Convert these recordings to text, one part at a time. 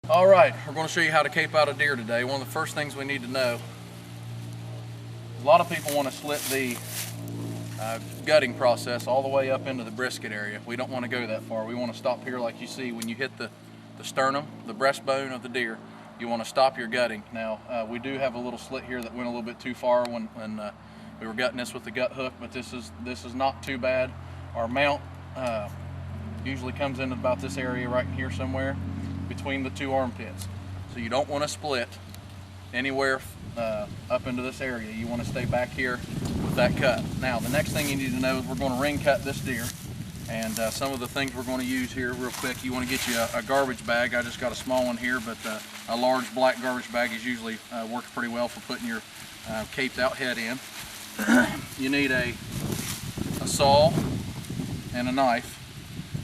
All right, we're going to show you how to cape out a deer today. One of the first things we need to know, a lot of people want to slit the gutting process all the way up into the brisket area. We don't want to go that far. We want to stop here like you see when you hit the sternum, the breastbone of the deer. You want to stop your gutting. Now, we do have a little slit here that went a little bit too far when we were gutting this with the gut hook, but this is not too bad. Our mount usually comes in about this area right here somewhere between the two armpits. So you don't want to split anywhere up into this area. You want to stay back here with that cut. Now, the next thing you need to know is we're going to ring cut this deer. And some of the things we're going to use here real quick, you want to get you a garbage bag. I just got a small one here, but a large black garbage bag is usually works pretty well for putting your caped out head in. You need a saw and a knife,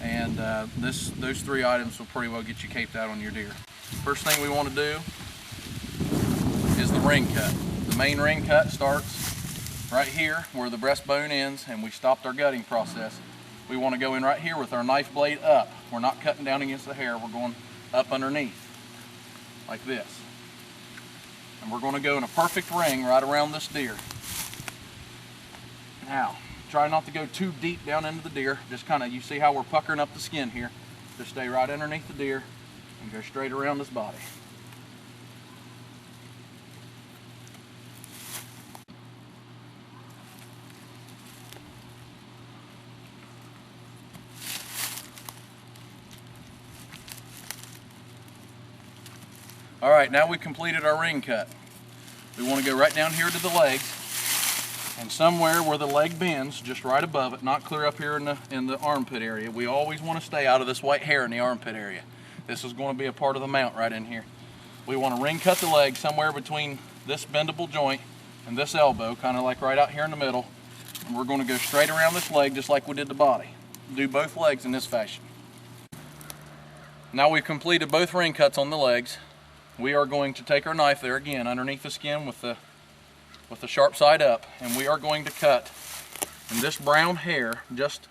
and those three items will pretty well get you caped out on your deer. First thing we want to do is the ring cut. The main ring cut starts right here where the breastbone ends, and we stopped our gutting process. We want to go in right here with our knife blade up. We're not cutting down against the hair, we're going up underneath, like this. And we're going to go in a perfect ring right around this deer. Now, try not to go too deep down into the deer. Just kind of, you see how we're puckering up the skin here. Just stay right underneath the deer and go straight around his body. All right, now we've completed our ring cut. We want to go right down here to the legs, and somewhere where the leg bends, just right above it, not clear up here in the armpit area. We always want to stay out of this white hair in the armpit area. This is going to be a part of the mount right in here. We want to ring cut the leg somewhere between this bendable joint and this elbow, kind of like right out here in the middle. And we're going to go straight around this leg just like we did the body. Do both legs in this fashion. Now we've completed both ring cuts on the legs. We are going to take our knife there again underneath the skin with the sharp side up, and we are going to cut in this brown hair. Just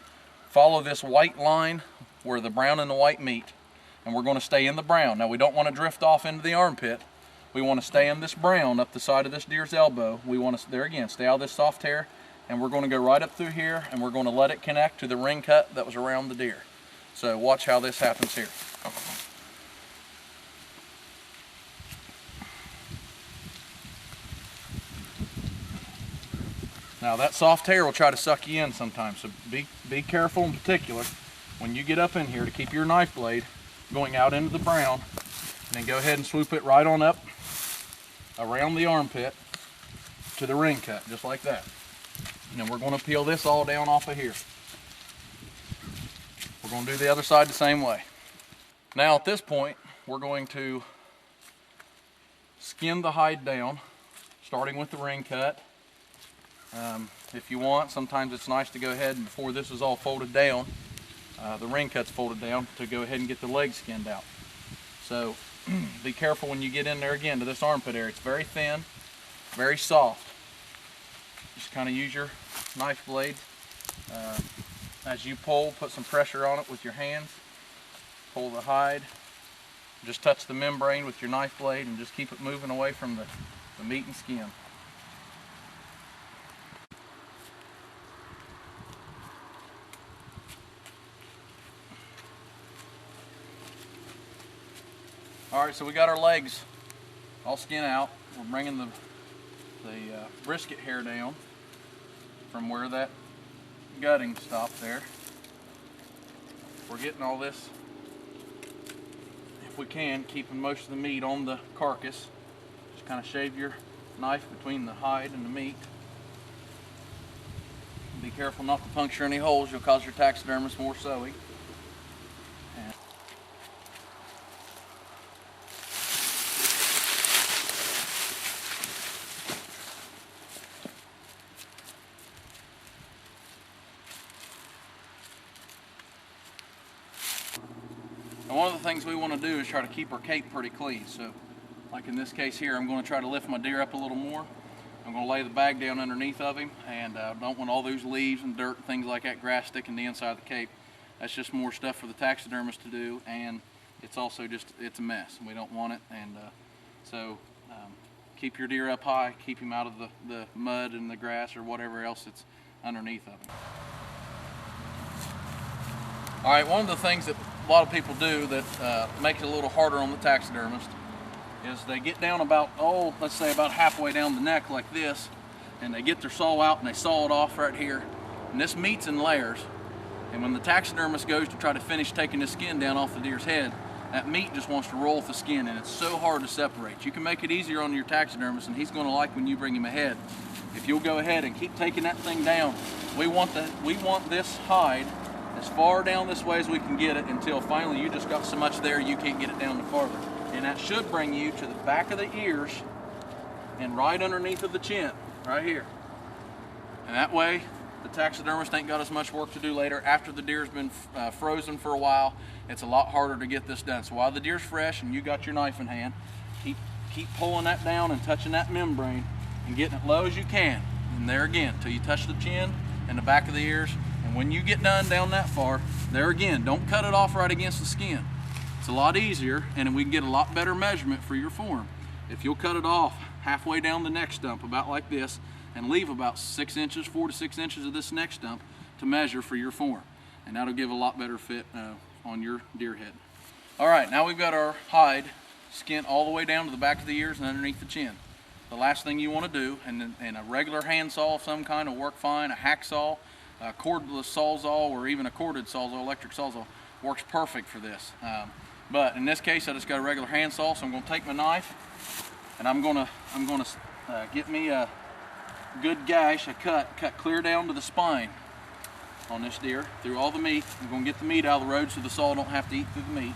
follow this white line where the brown and the white meet, and we're going to stay in the brown. Now, we don't want to drift off into the armpit. We want to stay in this brown up the side of this deer's elbow. We want to, there again, stay out of this soft hair, and we're going to go right up through here, and we're going to let it connect to the ring cut that was around the deer. So watch how this happens here. Now, that soft hair will try to suck you in sometimes, so be careful in particular when you get up in here to keep your knife blade going out into the brown, and then go ahead and swoop it right on up around the armpit to the ring cut, just like that. And then we're going to peel this all down off of here. We're going to do the other side the same way. Now, at this point, we're going to skin the hide down, starting with the ring cut. If you want, sometimes it's nice to go ahead and before this is all folded down, the ring cut's folded down, to go ahead and get the leg skinned out. So be careful when you get in there again to this armpit area. It's very thin, very soft. Just kind of use your knife blade. As you pull, put some pressure on it with your hands. Pull the hide. Just touch the membrane with your knife blade and just keep it moving away from the meat and skin. All right, so we got our legs all skinned out. We're bringing the brisket hair down from where that gutting stopped there. We're getting all this, if we can, keeping most of the meat on the carcass. Just kind of shave your knife between the hide and the meat. Be careful not to puncture any holes. You'll cause your taxidermist more sewing. And one of the things we want to do is try to keep our cape pretty clean. So, like in this case here, I'm going to try to lift my deer up a little more. I'm going to lay the bag down underneath of him, and don't want all those leaves and dirt and things like that, grass sticking to the inside of the cape. That's just more stuff for the taxidermist to do, and it's also it's a mess, and we don't want it. And so keep your deer up high, keep him out of the mud and the grass or whatever else that's underneath of him. All right, one of the things that a lot of people do that makes it a little harder on the taxidermist is they get down about, let's say about halfway down the neck like this, and they get their saw out and they saw it off right here. And this meat's in layers. And when the taxidermist goes to try to finish taking the skin down off the deer's head, that meat just wants to roll with the skin, and it's so hard to separate. You can make it easier on your taxidermist, and he's gonna like when you bring him ahead. If you'll go ahead and keep taking that thing down, we want this hide as far down this way as we can get it until finally you just got so much there you can't get it down no farther. And that should bring you to the back of the ears and right underneath of the chin, right here. And that way, the taxidermist ain't got as much work to do later. After the deer's been frozen for a while, it's a lot harder to get this done. So while the deer's fresh and you got your knife in hand, keep pulling that down and touching that membrane and getting it low as you can. And there again, till you touch the chin and the back of the ears. And when you get done down that far, there again, don't cut it off right against the skin. It's a lot easier, and we can get a lot better measurement for your form. If you'll cut it off halfway down the neck stump, about like this, and leave about 6 inches, 4 to 6 inches of this neck stump to measure for your form. And that'll give a lot better fit on your deer head. All right, now we've got our hide skinned all the way down to the back of the ears and underneath the chin. The last thing you want to do, and a regular handsaw of some kind will work fine, a hacksaw, a cordless sawzall, or even a corded sawzall, electric sawzall, works perfect for this. But in this case, I just got a regular handsaw, so I'm going to take my knife and I'm going to get me a good gash, a cut clear down to the spine on this deer through all the meat. I'm going to get the meat out of the road so the saw don't have to eat through the meat.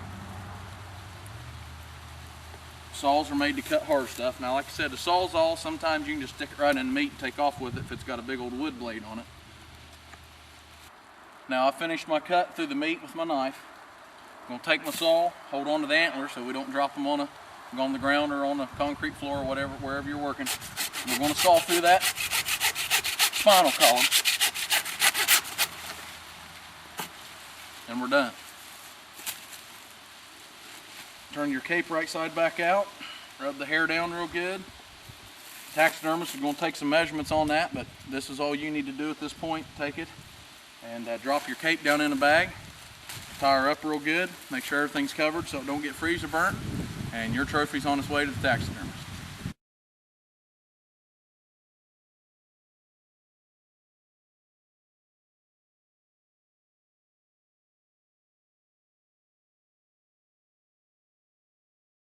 Saws are made to cut hard stuff. Now, like I said, the sawzall, sometimes you can just stick it right in the meat and take off with it if it's got a big old wood blade on it. Now I finished my cut through the meat with my knife. I'm going to take my saw, hold on to the antlers so we don't drop them on the ground or on the concrete floor or whatever, wherever you're working. We're going to saw through that spinal column, and we're done. Turn your cape right side back out, rub the hair down real good. Taxidermist is going to take some measurements on that, but this is all you need to do at this point. Take it and drop your cape down in a bag. Tie her up real good, make sure everything's covered so it don't get freezer burnt, and your trophy's on its way to the taxidermist.